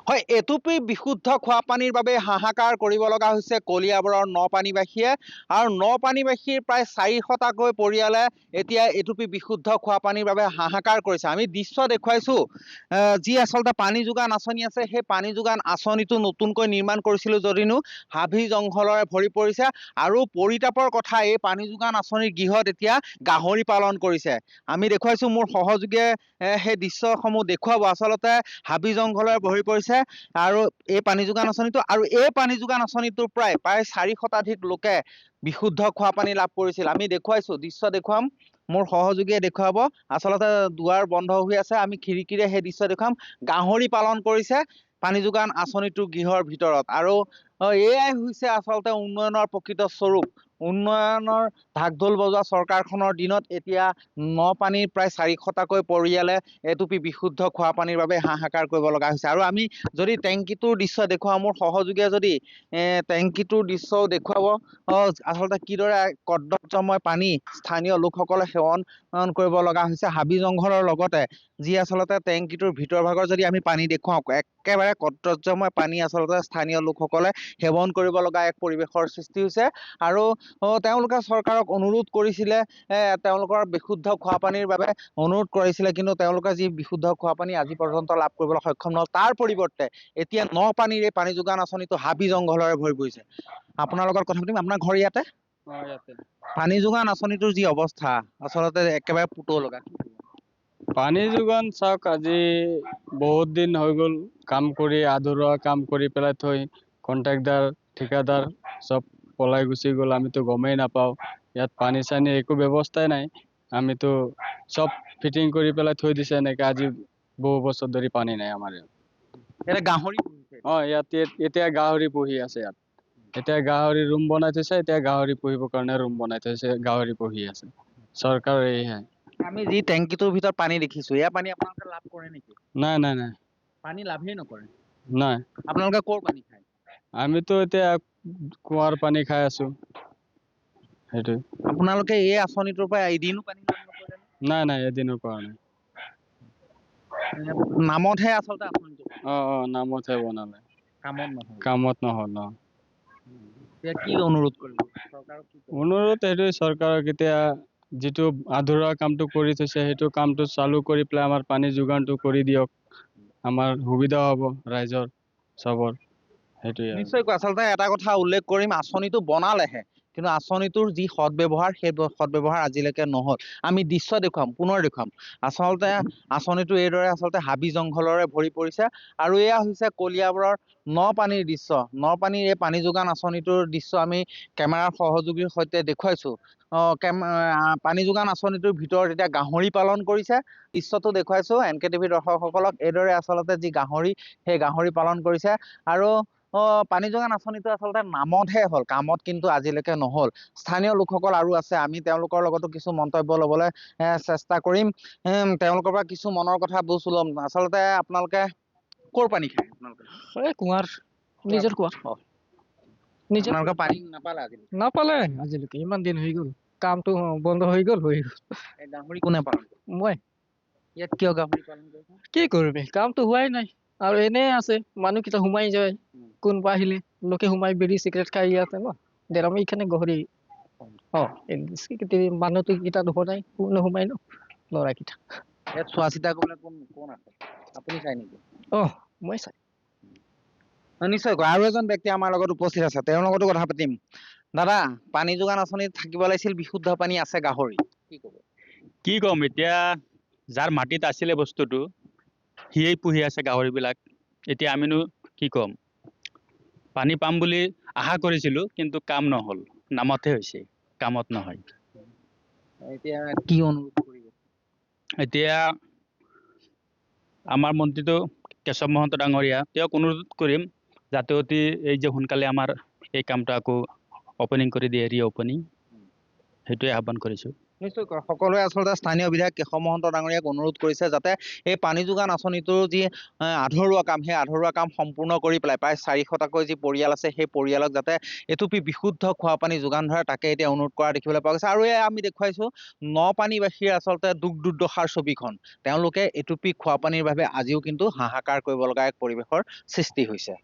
হয়, এটুপি বিশুদ্ধ খোৱা পানীৰ বাবে হাহাকাৰ কৰিব লগা হৈছে কলিয়াবৰৰ নপানীবাসীয়ে আৰু নপানীবাসীৰ প্ৰায় 400টাকৈ পৰিয়ালে এতিয়া এটুপি বিশুদ্ধ খোৱা পানীৰ বাবে হাহাকাৰ কৰিছে। আমি দৃশ্য দেখুৱাইছোঁ, যি আচলতে পানী যোগান আঁচনি আছে, সেই পানী যোগান আঁচনিটো নতুনকৈ নিৰ্মাণ কৰিছিলোঁ যদিনো হাবি জংঘলৰে ভৰি পৰিছে আৰু পৰিতাপৰ কথা, এই পানী যোগান আঁচনিৰ গৃহত এতিয়া গাহৰি পালন কৰিছে। আমি দেখুৱাইছোঁ, মোৰ সহযোগীয়ে সেই দৃশ্যসমূহ দেখুৱাব। আচলতে হাবি জংঘলৰে ভৰি পৰিছে আৰু এই পানী যোগান আঁচনিটো, আৰু এই পানী যোগান আঁচনিটোৰ প্ৰায় 400টাধিক লোকে বিশুদ্ধ খোৱা পানী লাভ কৰিছিল। আমি দেখুৱাইছোঁ, দৃশ্য দেখুৱাম, মোৰ সহযোগীয়ে দেখুৱাব। আচলতে দুৱাৰ বন্ধ হৈ আছে, আমি খিৰিকীৰে সেই দৃশ্য দেখুৱাম। গাহৰি পালন কৰিছে পানী যোগান আঁচনিটোৰ গৃহৰ ভিতৰত, আৰু এয়াই হৈছে আচলতে উন্নয়নৰ প্ৰকৃত স্বৰূপ। উন্নয়নৰ ঢাকঢোল বজোৱা চৰকাৰখনৰ দিনত এতিয়া নপানীৰ প্ৰায় 400টাকৈ পৰিয়ালে এটুপি বিশুদ্ধ খোৱা পানীৰ বাবে হাহাকাৰ কৰিব লগা হৈছে। আৰু আমি যদি টেংকিটোৰ দৃশ্য দেখুৱাওঁ, মোৰ সহযোগীয়ে যদি টেংকিটোৰ দৃশ্যও দেখুৱাব, আচলতে কিদৰে কদৰ্যময় পানী স্থানীয় লোকসকলে সেৱন কৰিব লগা হৈছে হাবি জংঘলৰ লগতে। যি আচলতে টেংকিটোৰ ভিতৰ ভাগৰ যদি আমি পানী দেখুৱাওঁ, একেবাৰে কদৰ্যময় পানী আচলতে স্থানীয় লোকসকলে সেৱন কৰিব লগা এক পৰিৱেশৰ সৃষ্টি হৈছে। আৰু তেওঁলোকে চৰকাৰক অনুৰোধ কৰিছিলে, তেওঁলোকৰ বিশুদ্ধ খোৱা পানীৰ বাবে অনুৰোধ কৰিছিলে, কিন্তু তেওঁলোকে যি বিশুদ্ধ খোৱা পানী আজি পৰ্যন্ত লাভ কৰিবলৈ সক্ষম নহ'ল। তাৰ পৰিৱৰ্তে এতিয়া নপানীৰ এই পানী যোগান আঁচনিটো হাবি জংঘলৰে ভৰি পৰিছে। আপোনাৰ লগত কথা পাতিম। আপোনাৰ ঘৰ ইয়াতে? পানী যোগান আঁচনিটোৰ যি অৱস্থা, আচলতে একেবাৰে পুতৌ লগা। পানী যোগান চাওক, আজি বহুত দিন হৈ গ'ল কাম কৰি, আধৰুৱা কাম কৰি পেলাই থৈ কণ্ট্ৰেক্টদাৰ ঠিকাদাৰ চব পলাই গুচি গ'ল। আমিতো গমেই নাপাওঁ, ইয়াত পানী চানী একো ব্যৱস্থাই নাই। আমিতো চব ফিটিং কৰি পেলাই থৈ দিছে এনেকে, আজি বহু বছৰ ধৰি পানী নাই আমাৰ ইয়াত। এতিয়া গাহৰি ইয়াত এতিয়া গাহৰি পুহি আছে ইয়াত। এতিয়া গাহৰি ৰুম বনাই থৈছে, এতিয়া গাহৰি পুহিবৰ কাৰণে ৰুম বনাই থৈছে, গাহৰি পুহি আছে। চৰকাৰৰ এইহে। আমি যি টেংকিটোৰ ভিতৰত পানী দেখিছোঁ, এয়া পানী আপোনালোকে লাভ কৰে নেকি? নাই নাই নাই, পানী লাভেই নকৰে। নাই। আপোনালোকে ক'ৰ পানী খায়? আমিতো এতিয়া কুঁৱাৰ পানী খাই আছো, সেইটোৱে। আপোনালোকে এই আঁচনিটোৰ পৰা এদিনো পানী লাভ নকৰে? নাই নাই, এদিনো কৰা নাই। নামতহে আচলতে আঁচনিটো, নামতহে বনালে, কামত নহয়। কামত নহ'ল। এতিয়া কি অনুৰোধ কৰিব চৰকাৰক? অনুৰোধ এইটোৱে, চৰকাৰক এতিয়া যিটো আধৰুৱা কামটো কৰি থৈছে, সেইটো কামটো চালু কৰি পেলাই আমাৰ পানী যোগানটো কৰি দিয়ক। আমাৰ সুবিধা হ'ব ৰাইজৰ চবৰ, সেইটোৱে। নিশ্চয়কৈ আচলতে এটা কথা উল্লেখ কৰিম, আঁচনিটো বনালেহে, কিন্তু আঁচনিটোৰ যি সদব্যৱহাৰ, সেই সদব্যৱহাৰ আজিলৈকে নহ'ল। আমি দৃশ্য দেখুৱাম, পুনৰ দেখুৱাম। আচলতে আঁচনিটো এইদৰে আচলতে হাবি জংঘলৰে ভৰি পৰিছে, আৰু এয়া হৈছে কলিয়াবৰৰ নপানীৰ দৃশ্য। নপানীৰ এই পানী যোগান আঁচনিটোৰ দৃশ্য আমি কেমেৰাৰ সহযোগীৰ সৈতে দেখুৱাইছোঁ। পানী যোগান আঁচনিটোৰ ভিতৰত এতিয়া গাহৰি পালন কৰিছে, দৃশ্যটো দেখুৱাইছোঁ NKTV দৰ্শকসকলক। এইদৰে আচলতে যি গাহৰি, সেই গাহৰি পালন কৰিছে। আৰু পানী যোগান আঁচনিটো আচলতে নামতহে হ'ল, কামত কিন্তু আজিলৈকে নহ'ল। স্থানীয় লোকসকল আৰু আছে, আমি তেওঁলোকৰ লগতো কিছু মন্তব্য ল'বলৈ চেষ্টা কৰিম। তেওঁলোকৰ পৰা কিছু মনৰ কথা বুজ ল'ম। আচলতে আপোনালোকে ক'ৰ পানী খায়? এই কুঁৱাৰ, নিজৰ কুঁৱাৰ। আপোনালোকে পানী নাপালে আজিলৈকে? নাপালে আজিলৈকে, ইমান দিন হৈ গ'ল। কামটো বন্ধ হৈ গ'ল। এই গাহৰি কোনে পালন কৰে? মই। ইয়াত কিয় গাহৰি পালন কৰিছে? কি কৰিবি, কামটো হোৱাই নাই, আৰু এনেই আছে মানুহকেইটা সোমাই যায়। কোনোবা আহিলে লোকে সোমাই বিড়ি চিগাৰেট খাই ইয়াতে ন, আমি এইখানে গাহৰি মানুহটো কেইটা নোসোমাই, নোসোমাই ন ল'ৰাকেইটা। ইয়াত চোৱা চিতা কৰিবলৈ কোন আছে? আপুনি চাই নেকি? মই চাই। নিশ্চয়কৈ আৰু এজন ব্যক্তি আমাৰ লগত উপস্থিত আছে, তেওঁৰ লগতো কথা পাতিম। দাদা, পানী যোগান আঁচনিত থাকিব লাগিছিল, বিশুদ্ধ পানী আছে, গাহৰি কি ক'ব? কি ক'ম এতিয়া, যাৰ মাটিত আছিলে বস্তুটো সিয়েই পুহি আছে গাহৰিবিলাক। এতিয়া আমিনো কি ক'ম? পানী পাম বুলি আশা কৰিছিলোঁ, কিন্তু কাম নহ'ল, নামতহে হৈছে, কামত নহয়। এতিয়া কি অনুৰোধ কৰিব? এতিয়া আমাৰ মন্ত্ৰীটো কেশৱ মহন্ত ডাঙৰীয়া, তেওঁক অনুৰোধ কৰিম যাতে অতি এই যে সোনকালে আমাৰ এই কামটো আকৌ অপেনিং কৰি দিয়ে, ৰি অপেনিং, সেইটোৱে আহ্বান কৰিছোঁ। নিশ্চয়কৈ সকলোৱে আচলতে স্থানীয় বিধায়ক কেশৱ মহন্ত ডাঙৰীয়াক অনুৰোধ কৰিছে যাতে এই পানী যোগান আঁচনিটোৰ যি আধৰুৱা কাম সেই আধৰুৱা কাম সম্পূৰ্ণ কৰি পেলাই প্ৰায় 400টাকৈ যি পৰিয়াল আছে সেই পৰিয়ালক যাতে এটুপি বিশুদ্ধ খোৱা পানী যোগান ধৰে তাকে এতিয়া অনুৰোধ কৰা দেখিবলৈ পোৱা গৈছে। আৰু এয়া আমি দেখুৱাইছো নপানীবাসীৰ আচলতে দুখ দুৰ্দশাৰ ছবিখন। তেওঁলোকে এটুপি খোৱা পানীৰ বাবে আজিও কিন্তু হাহাকাৰ কৰিব লগা এক পৰিৱেশৰ সৃষ্টি হৈছে।